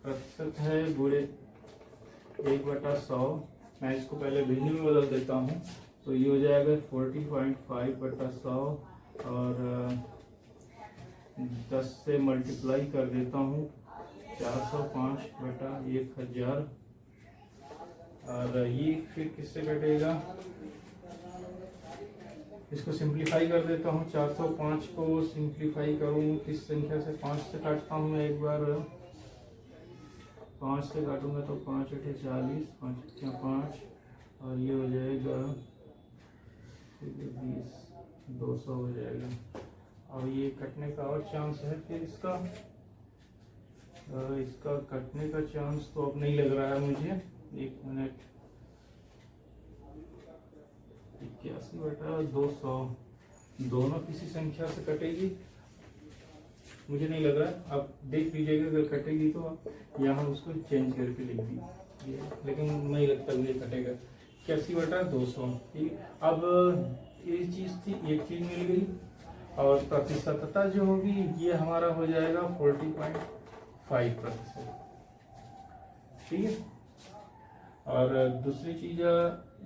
प्रतिशत है गुणे 1/100, मैं इसको पहले भिन्न में बदल देता हूँ, तो ये हो जाएगा 40.5/100 और 10 से मल्टीप्लाई कर देता हूँ, 405/1000, और ये फिर किससे कटेगा, इसको सिंप्लीफाई कर देता हूँ। 405 को सिंप्लीफाई करूँ किस संख्या से, 5 से काटता हूँ मैं एक बार, 5 से काटूंगा तो 5 × 40, 5 × 5, और ये हो जाएगा 20, 200 हो जाएगा। और ये कटने का और चांस है फिर इसका कटने का चांस तो अब नहीं लग रहा है मुझे, 1 मिनट, 81/200 दोनों किसी संख्या से कटेगी, मुझे नहीं लग रहा है, आप देख लीजिएगा, अगर कटेगी तो यहाँ उसको चेंज करके लिख दीजिए, लेकिन नहीं लगता मुझे कटेगा। 81/200। ठीक, अब ये चीज़ थी, एक चीज़ मिल गई, और प्रतिशतता जो होगी ये हमारा हो जाएगा 40.5%। ठीक है, और दूसरी चीज़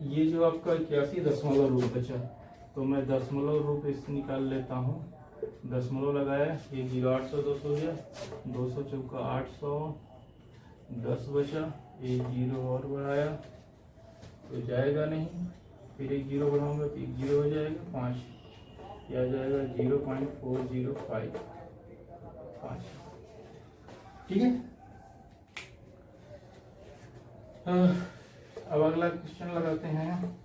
ये जो आपका 81 रूप बचा, तो मैं दशमलव रूप इससे निकाल लेता हूँ। दशमलव लगाया, 1 0 800 200 हो गया, 200 चौका 800, 10 बचा, 1 0 और बढ़ाया तो जाएगा नहीं, फिर 1 0 बढ़ाऊंगा तो 1 0 हो जाएगा, 5 या जाएगा 0.405। ठीक है, अब अगला क्वेश्चन लगाते हैं।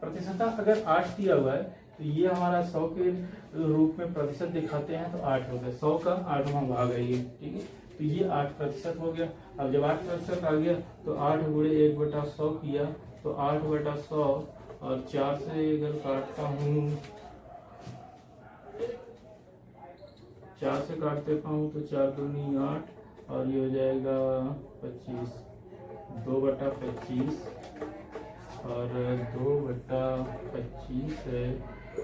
प्रतिशतता अगर 8 दिया हुआ है तो ये हमारा 100 के रूप में प्रतिशत दिखाते हैं, तो 8 हो गया, 100 का 8वां भाग है ये। ठीक है, तो ये 8% हो गया। अब जब 8% आ गया तो 8 गुणे 1/100 किया तो 8/100, और 4 से अगर काटता हूँ, 4 से काट देता हूँ तो 4 दूनी 8, और ये हो जाएगा 25, 2/25, और 2/25 है,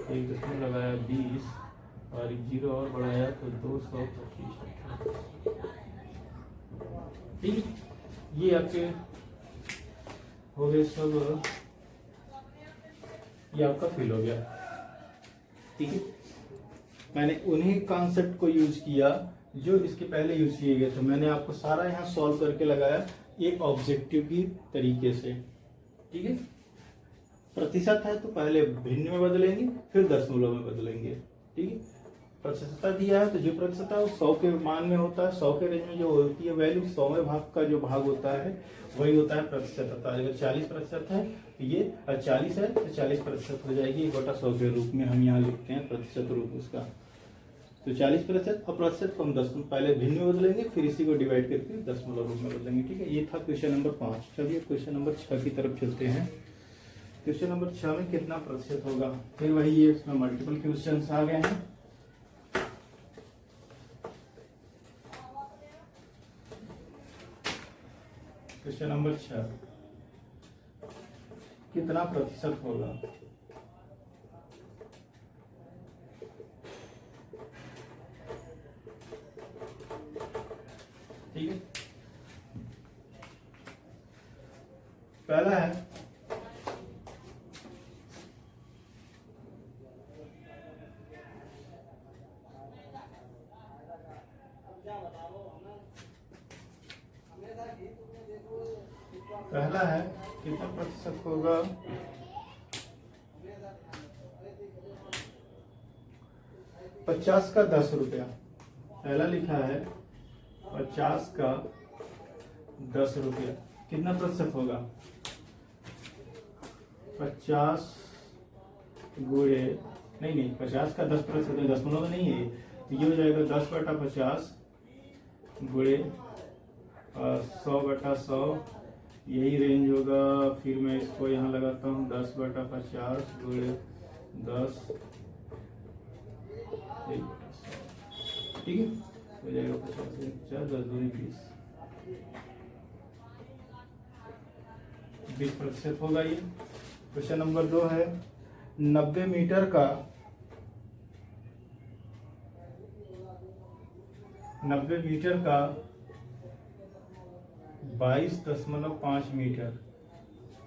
1 दशमलव लगाया 20, और एक जीरो और बढ़ाया तो 225। ठीक, ये आपके हो गए सब, ये आपका फिल हो गया। ठीक है, मैंने उन्हीं कॉन्सेप्ट को यूज किया जो इसके पहले यूज किए गए थे। मैंने आपको सारा यहाँ सॉल्व करके लगाया एक ऑब्जेक्टिव की तरीके से। ठीक है, प्रतिशत है तो पहले भिन्न में बदलेंगे, फिर दशमलव में बदलेंगे। ठीक है, प्रतिशतता दिया है तो जो प्रतिशतता 100 के मान में होता है, 100 के रेंज में जो होती है वैल्यू, 100वें भाग का जो भाग होता है वही होता है प्रतिशतता। अगर 40% है तो ये 40 है तो 40% हो जाएगी 1/100 के रूप में हम यहाँ लिखते हैं प्रतिशत रूप उसका। तो 40% और प्रतिशत को हम दशमलव पहले भिन्न में बदलेंगे, फिर इसी को डिवाइड करके दशमलव रूप में बदलेंगे। ठीक है, ये था क्वेश्चन नंबर 5। चलिए क्वेश्चन नंबर 6 की तरफ चलते हैं। क्वेश्चन नंबर 6 में कितना प्रतिशत होगा, फिर वही ये इसमें मल्टीपल क्वेश्चन आ गए हैं। क्वेश्चन नंबर 6 कितना प्रतिशत होगा। ठीक है, पहला है कितना प्रतिशत होगा। 50 का 10 रुपया। पहला लिखा है 50 का 10 रुपया, कितना प्रतिशत होगा। 50 गुणे नहीं 50 का 10%, दशमलव नहीं है, तो ये हो जाएगा 10/50 गुणे 100/100, यही रेंज होगा। फिर मैं इसको यहाँ लगाता हूँ 10/50 गुणे 10, ठीक है, हो जाएगा 50 10 दूनी 20% होगा ये। क्वेश्चन नंबर 2 है 90 मीटर का 22.5 मीटर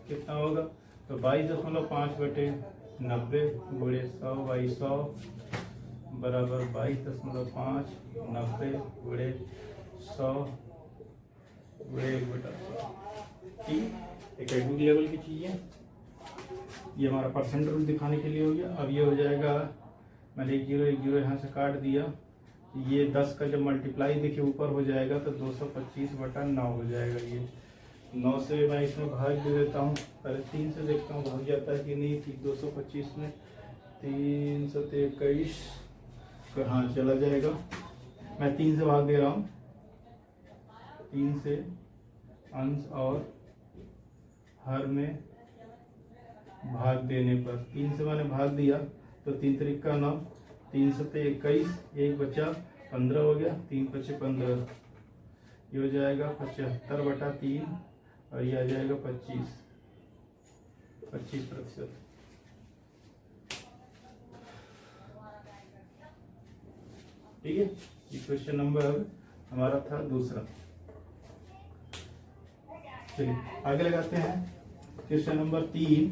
कितना होगा। तो 22.5/90 गुणे 100/100 बराबर 22.5 90 गुणे 100 गुणे 1/100। ठीक, एकेडमिक लेवल की चीज़ है। ये हमारा परसेंट रूल दिखाने के लिए हो गया। अब ये हो जाएगा, मैंने एक जीरो यहाँ से काट दिया, ये 10 का जब मल्टीप्लाई देखिए ऊपर हो जाएगा तो 225/9 हो जाएगा। ये 9 से मैं इसमें भाग दे देता हूँ, पहले 3 से देखता हूँ भाग जाता है कि नहीं। ठीक, 225 में 3 से 21 हाँ चला जाएगा। मैं 3 से भाग दे रहा हूँ, 3 से अंश और हर में भाग देने पर 3 से मैंने भाग दिया तो 3 3 का 9, 3 से 21, एक बचा 15 हो गया, 3 5 15, ये हो जाएगा 75/3 और ये आ जाएगा 25%। ठीक है, ये क्वेश्चन नंबर हमारा था दूसरा। चलिए आगे लगाते हैं क्वेश्चन नंबर 3।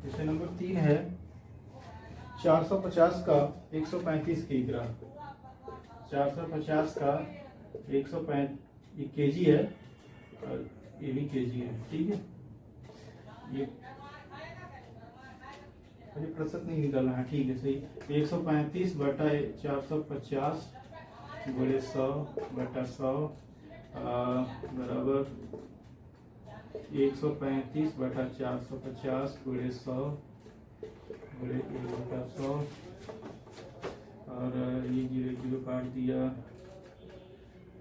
क्वेश्चन नंबर 3 है 450 का 135 किलोग्राम। 450 का 135 ये केजी है और ये भी केजी है। ठीक है, ये प्रतिशत नहीं निकालना है। ठीक है, सही। 135/450 गुणे 100/100 बराबर 135/450 गुणे 100 गुणे 1/100 और ये 0 काट दिया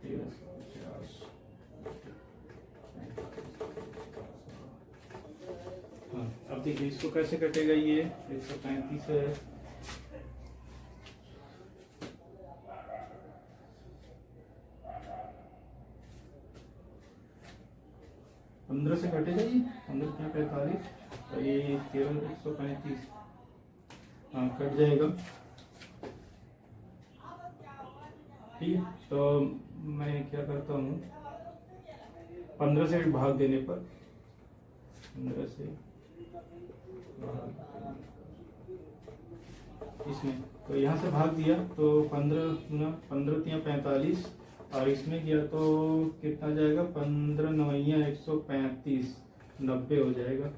1350। हाँ, अब देखिए इसको कैसे कटेगा। ये 135 है, 15 से कटेगा। ये 15 क्या 45, तो ये 13,135, हाँ कट जाएगा। ठीक है, तो मैं क्या करता हूँ, 15 से भाग देने पर, 15 से इसमें, तो यहाँ से भाग दिया तो 15 तिया 45, और इसमें किया तो कितना जाएगा, 15 नवैया 135, 90 हो जाएगा।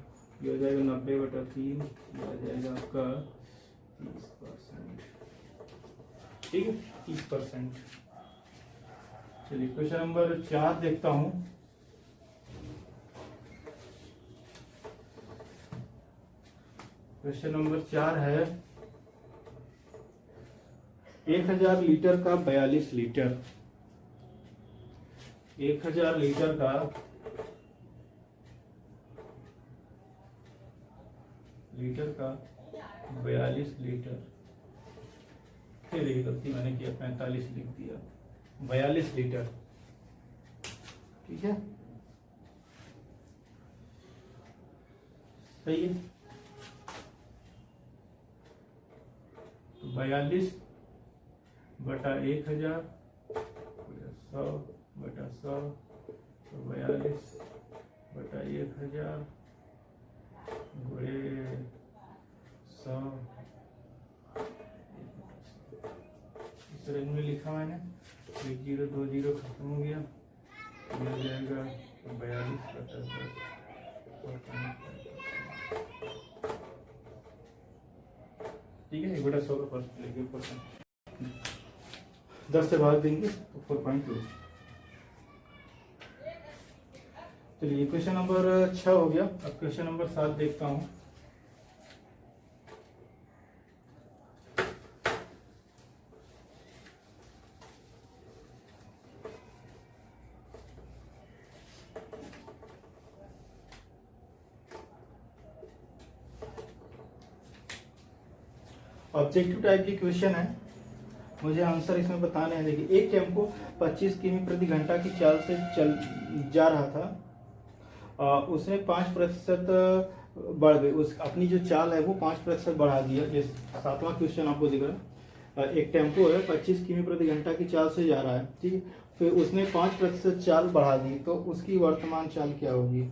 ये हो जाएगा 90/3, ये आ जाएगा आपका 30%। ठीक है, 30%। चलिए क्वेश्चन नंबर 4 देखता हूँ। क्वेश्चन नंबर 4 है, 1000 लीटर का 42 लीटर, 1000 लीटर का लीटर का 42 लीटर, फिर ये गलती मैंने किया, 45 लिख दिया, 42 लीटर। ठीक है, सही है। 42 बटा 1000 100 बटा 100, तो 42 बटा 1000 गुणे 100। इस रेंज में लिखा मैंने, 1 0 2 0 खत्म हो गया, मिल जाएगा 42 बटा 10। ठीक है, 1/100 का परसेंट 10 से भाग देंगे तो 4.2। चलिए क्वेश्चन नंबर 6 हो गया। अब क्वेश्चन नंबर 7 देखता हूँ। ऑब्जेक्टिव टाइप की क्वेश्चन है, मुझे आंसर इसमें बताने हैं। देखिए, एक टेम्पो 25 किमी प्रति घंटा की चाल से चल जा रहा था, उसने 5% बढ़ गई, उस अपनी जो चाल है वो 5% बढ़ा दिया। ये 7वां क्वेश्चन आपको दिख रहा है। एक टेम्पो है, 25 किमी प्रति घंटा की चाल से जा रहा है, ठीक है, फिर उसने 5% चाल बढ़ा दी, तो उसकी वर्तमान चाल क्या होगी?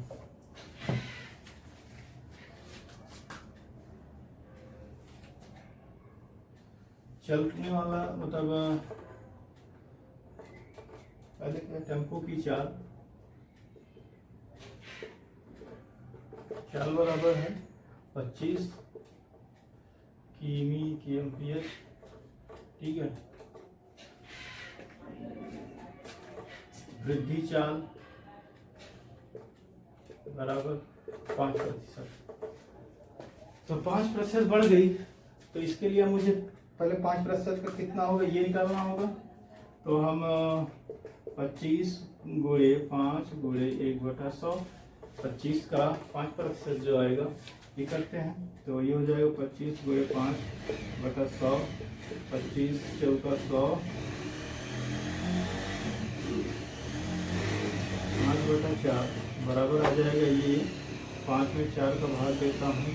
चलने वाला मतलब पहले क्या, टेम्पो की चाल बराबर है 25 किमी kmph, ठीक है। वृद्धि चाल बराबर 5%, तो 5% बढ़ गई, तो इसके लिए मुझे पहले 5% का कितना होगा ये निकालना होगा। तो हम 25 गुणे 5 गुणे 1/100, 25 का 5% जो आएगा ये करते हैं, तो ये हो जाएगा 25 गुणे 5/100, 25 चौका 100, 5/4 बराबर आ जाएगा ये। 5 में 4 का भाग देता हूँ,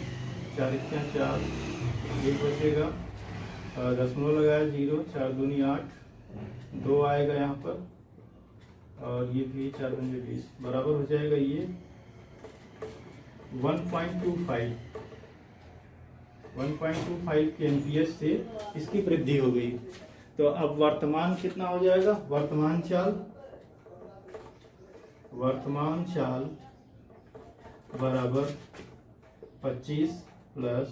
4 इक्या 4, एक बचेगा, दशमलव लगाया 0, 4 दूनी 8, 2 आएगा यहाँ पर, और ये भी 4 दूनी 20 बराबर हो जाएगा ये 1.25 kmph से इसकी वृद्धि हो गई। तो अब वर्तमान कितना हो जाएगा? वर्तमान चाल बराबर 25 प्लस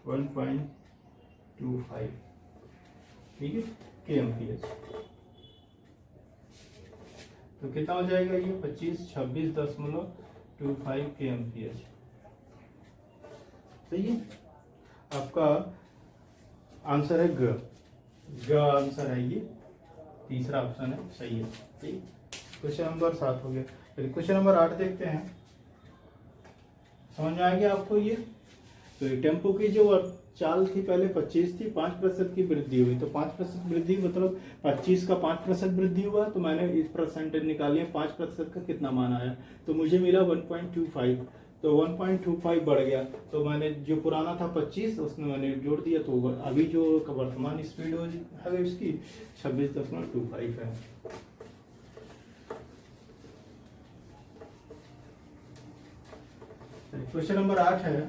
1.25, ठीक है, kmph। तो कितना हो जाएगा ये? 26.25 kmph। सही है, आपका आंसर है ग आंसर है ये, तीसरा ऑप्शन है, सही है। ठीक, क्वेश्चन नंबर 7 हो गया। फिर क्वेश्चन नंबर 8 देखते हैं। समझ में आ गया आपको ये? तो टेम्पो की जो चाल थी पहले 25 थी, 5% की वृद्धि हुई, तो 5% वृद्धि मतलब 25 का 5% वृद्धि हुआ, तो मैंने इस परसेंटेज निकाली है, 5% का कितना मान आया, तो मुझे मिला 1.25। तो 1.25 बढ़ गया, तो मैंने जो पुराना था 25 उसमें मैंने जोड़ दिया, तो अभी जो वर्तमान स्पीड है इसकी 26.25 है। क्वेश्चन नंबर 8 है,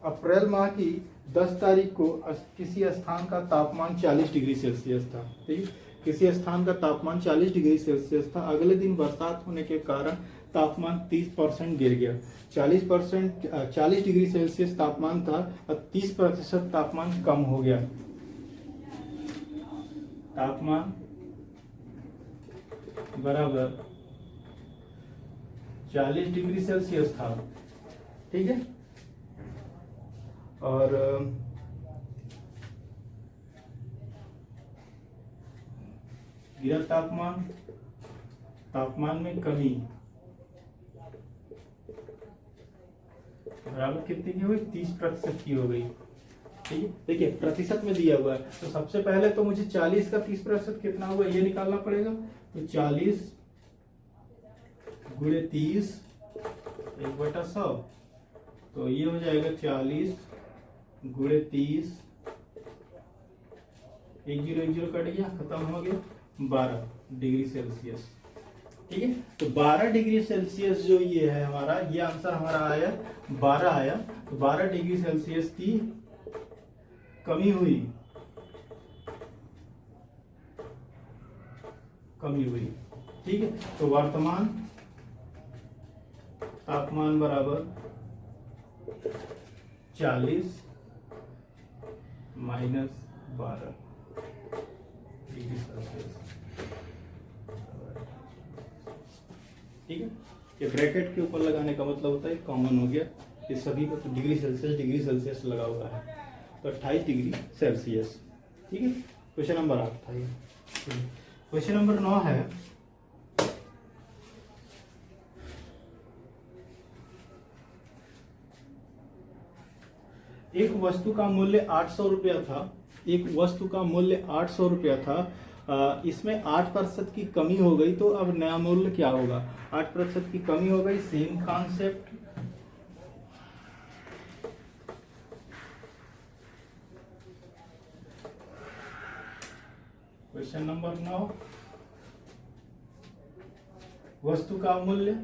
अप्रैल माह की 10 तारीख को किसी स्थान का तापमान 40 डिग्री सेल्सियस था। ठीक है, किसी स्थान का तापमान 40 डिग्री सेल्सियस था। अगले दिन बरसात होने के कारण तापमान 30% गिर गया। 40 डिग्री सेल्सियस तापमान था और 30% तापमान कम हो गया। तापमान बराबर 40 डिग्री सेल्सियस था। ठीक है, और गिरा तापमान, तापमान में कमी बराबर कितनी की हुई, 30% की हो गई। ठीक है, देखिए प्रतिशत में दिया हुआ है, तो सबसे पहले तो मुझे 40 का 30% कितना हुआ ये निकालना पड़ेगा। तो 40 गुणे 30 1/100, तो ये हो जाएगा 40 गुणे 30, 1 0 1 0 कट गया, खत्म हो गया, 12 डिग्री सेल्सियस। ठीक है, तो 12 डिग्री सेल्सियस जो ये है हमारा, ये आंसर हमारा आया 12 आया। तो 12 डिग्री सेल्सियस की कमी हुई, कमी हुई। ठीक है, तो वर्तमान तापमान बराबर 40 माइनस 12 डिग्री सेल्सियस। ठीक है, ये ब्रैकेट के ऊपर लगाने का मतलब होता है कॉमन हो गया, ये सभी को तो डिग्री सेल्सियस लगा हुआ है, तो 28 डिग्री सेल्सियस। ठीक है, क्वेश्चन नंबर 8 था ये। क्वेश्चन नंबर 9 है, एक वस्तु का मूल्य 800 रुपया था। एक वस्तु का मूल्य 800 रुपया था, इसमें 8% की कमी हो गई, तो अब नया मूल्य क्या होगा। 8% की कमी हो गई, सेम कॉन्सेप्ट। क्वेश्चन नंबर 9, वस्तु का मूल्य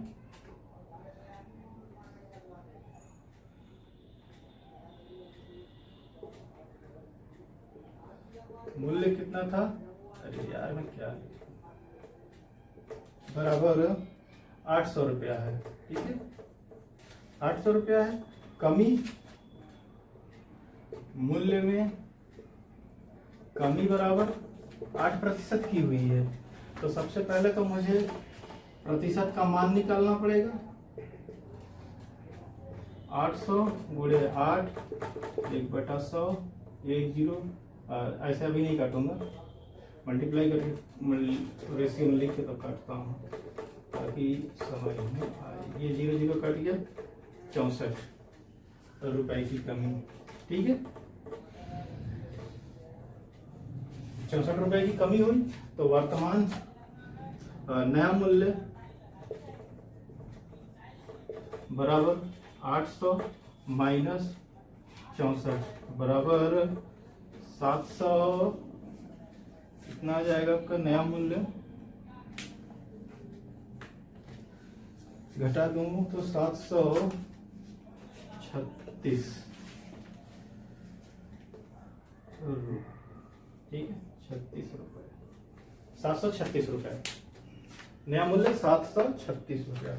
कितना था, अरे यार मैं क्या, बराबर 800 रुपया है। ठीक है, 800 रुपया है, कमी मूल्य में कमी बराबर 8% की हुई है। तो सबसे पहले तो मुझे प्रतिशत का मान निकालना पड़ेगा। 800 गुणे 8 1/100 1 0, ऐसे अभी नहीं काटूंगा, मल्टीप्लाई करके रेशियो में लिख के तो काटता हूँ ताकि समझ में आए। ये 0 0 कट गया, 64 रुपए की कमी। ठीक है, 64 रुपए की कमी हुई, तो वर्तमान नया मूल्य बराबर 800 माइनस 64 बराबर 700। कितना आ जाएगा आपका नया मूल्य, घटा दूं तो 736। ठीक है, 36 रुपए, 736 रुपए, नया मूल्य 736 रुपया।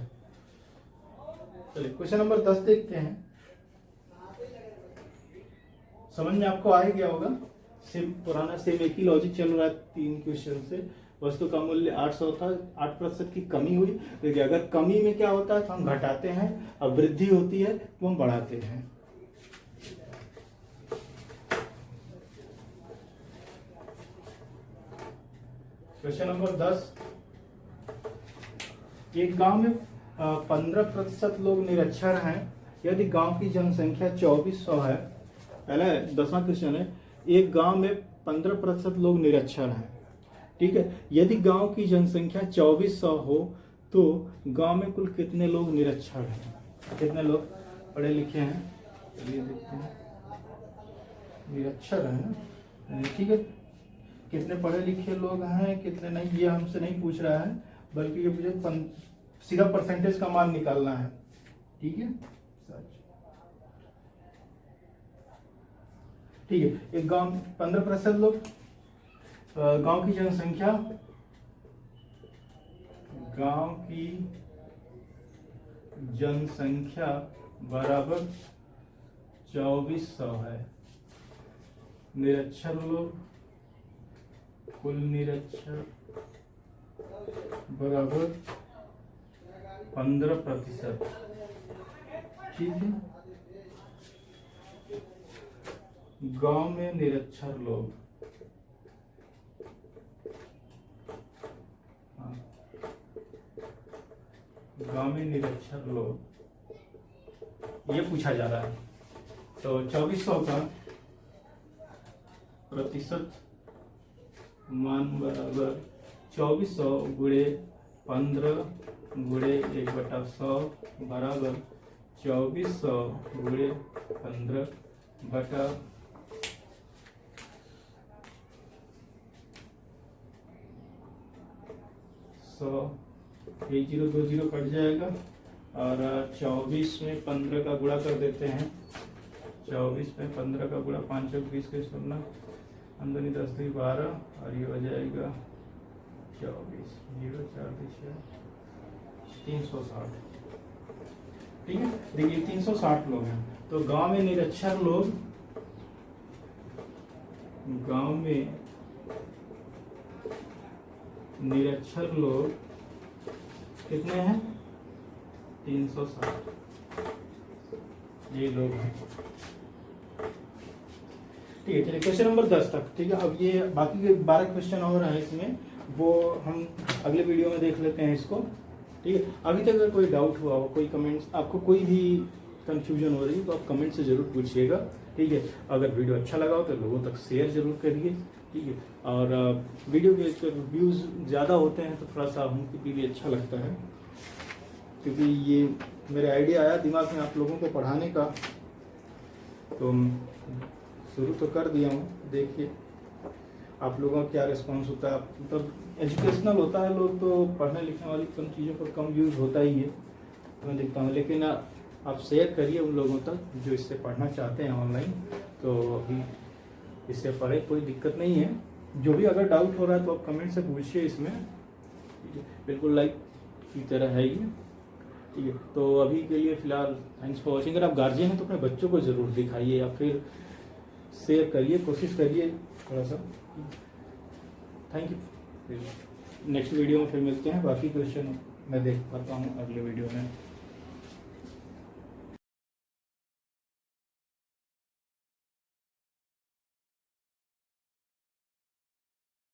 चलिए क्वेश्चन नंबर 10 देखते हैं। समझ में आपको आ ही गया होगा, सेम पुराना सेम एक ही लॉजिक चल रहा है 3 क्वेश्चन से। वस्तु का मूल्य 800 था, 8% की कमी हुई। देखिए अगर कमी में क्या होता है तो हम घटाते हैं, अब वृद्धि होती है तो हम बढ़ाते हैं। क्वेश्चन नंबर 10, एक गांव में 15% लोग निरक्षर हैं। यदि गांव की जनसंख्या 2400 है, पहला 10वां क्वेश्चन है, एक गांव में 15% लोग निरक्षर हैं। ठीक है, यदि गांव की जनसंख्या 2400 हो तो गांव में कुल कितने लोग निरक्षर हैं, कितने लोग पढ़े लिखे हैं, चलिए देखते हैं। निरक्षर है ना, ठीक है। कितने पढ़े लिखे लोग हैं कितने नहीं, ये हमसे नहीं पूछ रहा है, बल्कि ये मुझे सीधा परसेंटेज का मान निकालना है, ठीक है। ठीक है, एक गांव 15% लोग, गांव की जनसंख्या, गांव की जनसंख्या बराबर 2400 है। निरक्षर लोग, कुल निरक्षर बराबर 15%, ठीक है। गांव में निरक्षर लोग, गांव में निरक्षर लोग, ये पूछा जा रहा है। तो 2400 का प्रतिशत मान बराबर 2400 गुणे 15 गुणे 1/100 बराबर 2400 गुणे 15 बटा 100, 1020 कट जाएगा और 24 में 15 का गुणा कर देते हैं। 24 में 15 का गुणा, 5 और 20 के 16, अंदर 10 2 12 और ये हो जाएगा 24, 0 4 360, ठीक है। देखिए 360 लोग हैं। तो गांव में निरक्षर लोग, गांव में निरक्षर लोग कितने हैं, 360, ये लोग हैं, ठीक है। चलिए क्वेश्चन नंबर 10 तक, ठीक है। अब ये बाकी के 12 क्वेश्चन और हैं इसमें, वो हम अगले वीडियो में देख लेते हैं इसको, ठीक है। अभी तक अगर कोई डाउट हुआ हो, कोई कमेंट्स, आपको कोई भी कंफ्यूजन हो रही है तो आप कमेंट से जरूर पूछिएगा, ठीक है। अगर वीडियो अच्छा लगा हो तो लोगों तक शेयर जरूर करिए, ठीक है। और वीडियो के व्यूज़ ज़्यादा होते हैं तो थोड़ा सा हमको भी अच्छा लगता है, क्योंकि ये मेरे आइडिया आया दिमाग में आप लोगों को पढ़ाने का, तो शुरू तो कर दिया हूँ। देखिए आप लोगों का क्या रिस्पांस होता है। मतलब एजुकेशनल होता है, लोग तो पढ़ने लिखने वाली कम चीज़ों पर कम यूज़ होता ही है, मैं देखता हूँ। लेकिन आप शेयर करिए उन लोगों तक जो इससे पढ़ना चाहते हैं ऑनलाइन, तो अभी इससे पढ़े, कोई दिक्कत नहीं है। जो भी अगर डाउट हो रहा है तो आप कमेंट से पूछिए इसमें, ठीक है। बिल्कुल लाइक की तरह है ये, ठीक है। तो अभी के लिए फ़िलहाल थैंक्स फॉर वॉचिंग। अगर आप गार्जियन हैं तो अपने बच्चों को ज़रूर दिखाइए या फिर शेयर करिए, कोशिश करिए थोड़ा सा। Thank you. नेक्स्ट वीडियो में फिर मिलते हैं, बाकी क्वेश्चन मैं देख पाता हूँ अगले वीडियो में।